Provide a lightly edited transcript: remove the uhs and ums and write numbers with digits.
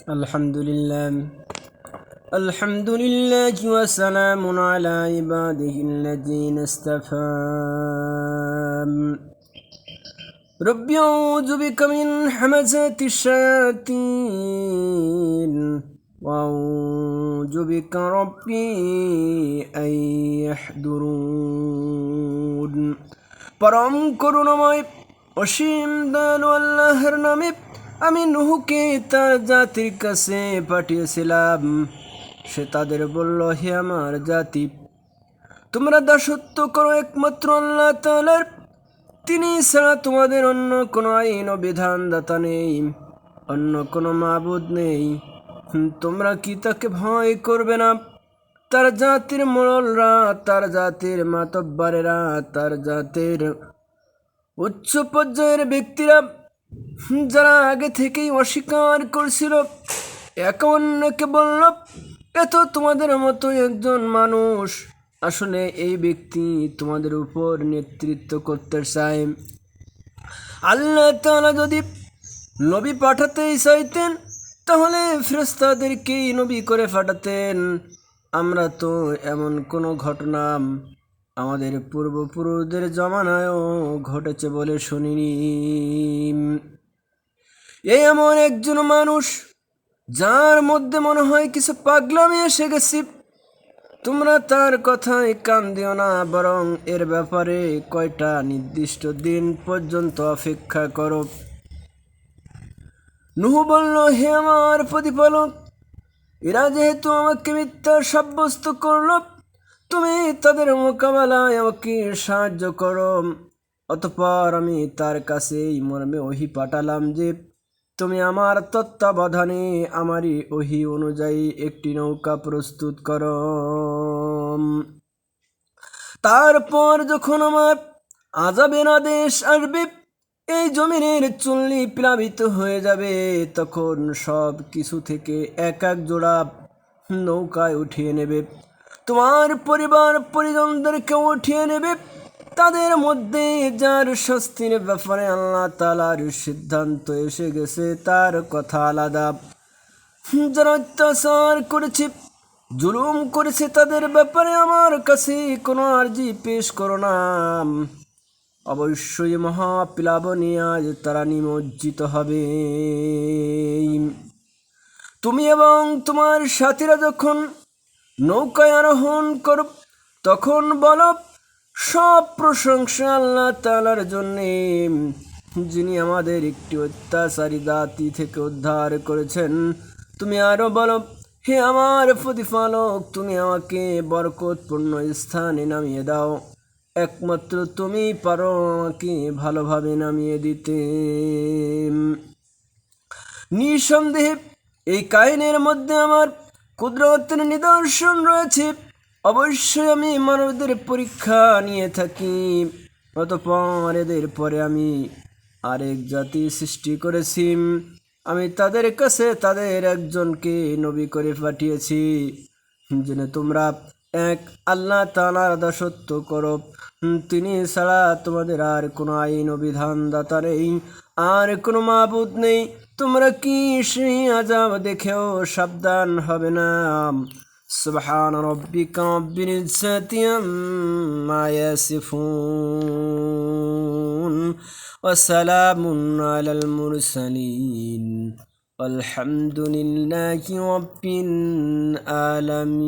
الحمد لله الحمد لله وسلام على عباده الذين اصطفى ربي أعوذ بك من همزات الشياطين وأعوذ بك ربي أن يحضرون পরম করুণাময় অসীম দয়ালু আল্লাহর নামে আমি নূহকে তার জাতির কাছে পাঠিয়েছিলাম। সে তাদের বলল, হে আমার জাতি, তোমরা দাসত্ব করো একমাত্র আল্লাহ তাআলার। তিনি ছাড়া তোমাদের অন্য কোনো আইন ও বিধানদাতা নেই, অন্য কোনো মাবুদ নেই। তোমরা কি তাকে ভয় করবে না? তার জাতির মোড়লরা, তার জাতির মাতব্বরেরা, তার জাতির উচ্চ পর্যায়ের ব্যক্তিরা, যারা আগে থেকেই অস্বীকার করছিল, একে অন্যকে বলল, এ তো তোমাদের মতো একজন মানুষ। আসলে এই ব্যক্তি তোমাদের উপর নেতৃত্ব করতে চায়। আল্লাহ তাআলা যদি নবী পাঠাতেই চাইতেন তাহলে ফেরেশতাদেরকেই নবী করে পাঠাতেন। আমরা তো এমন কোনো ঘটনা আমাদের পূর্বপুরুষদের জমানায়ও ঘটেছে বলে শুনিনি। এই এমন একজন মানুষ যার মধ্যে মনে হয় কিছু পাগলামি এসে গেছে। তোমরা তার কথায় কান দিও না, বরং এর ব্যাপারে কয়টা নির্দিষ্ট দিন পর্যন্ত অপেক্ষা করো। নূহ বলল, হে আমার প্রতিপালক, এরা যেহেতু আমাকে মিথ্যা সাব্যস্ত করল, তুমি তাদের মোকাবেলায় আমাকে সাহায্য করো। অতঃপর আমি তার কাছে এই মর্মে ওহী পাঠালাম যে, তুমি আমার তত্ত্বাবধানে আমারই ওহী অনুযায়ী একটি নৌকা প্রস্তুত করো। তারপর যখন আমার আযাবের আদেশ আসবে, এই জমিনের চুল্লি প্লাবিত হয়ে যাবে, তখন সব কিছু থেকে এক এক জোড়া নৌকায় উঠিয়ে নেবে। তোমার পরিবার পরিজনদেরকে উঠিয়ে নেবে। তাদের মধ্যে যার শাস্তির ব্যাপারে আল্লাহ তাআলার সিদ্ধান্ত এসে গেছে তার কথা আলাদা। যারা অত্যাচার করেছে, জুলুম করেছে, তাদের ব্যাপারে আমার কাছে কোনো আর্জি পেশ করো না। অবশ্যই মহাপ্লাবনে আজ তারা নিমজ্জিত হবে। তুমি এবং তোমার সাথীরা যখন নৌকায় আরোহণ করো তখন বলো, সব প্রশংসা আল্লাহ তাআলার জন্যে, যিনি আমাদের একটি অত্যাচারী জাতি থেকে উদ্ধার করেছেন। তুমি আরো বলো, হে আমার প্রতিপালক, তুমি আমাকে বরকতপূর্ণ স্থানে নামিয়ে দাও। একমাত্র তুমি পারো আমাকে ভালোভাবে নামিয়ে দিতে। নিঃসন্দেহে এই কাহিনীর মধ্যে আমার কুদরতের নিদর্শন রয়েছে। অবশ্যই আমি মানবদের পরীক্ষা নিয়ে থাকি, অতঃপর এদের পরে আমি আরেক জাতি সৃষ্টি করেছি। আমি তাদের কাছে তাদের একজনকে নবী করে পাঠিয়েছি, যেন তোমরা এক আল্লাহ তাআলার দাসত্ব করো। তিনি ছাড়া তোমাদের আর কোনো আইন ও বিধানদাতা নেই, আর কোনো মাবুদ নেই। তোমরা কি সেই আযাব দেখেও সাবধান হবে না? সুবহান রাব্বিকা রাব্বিল ইজ্জাতি আম্মা ইয়াসিফুন ওয়া সালামুন আলাল মুরসালিন والحمد لله رب العالمين।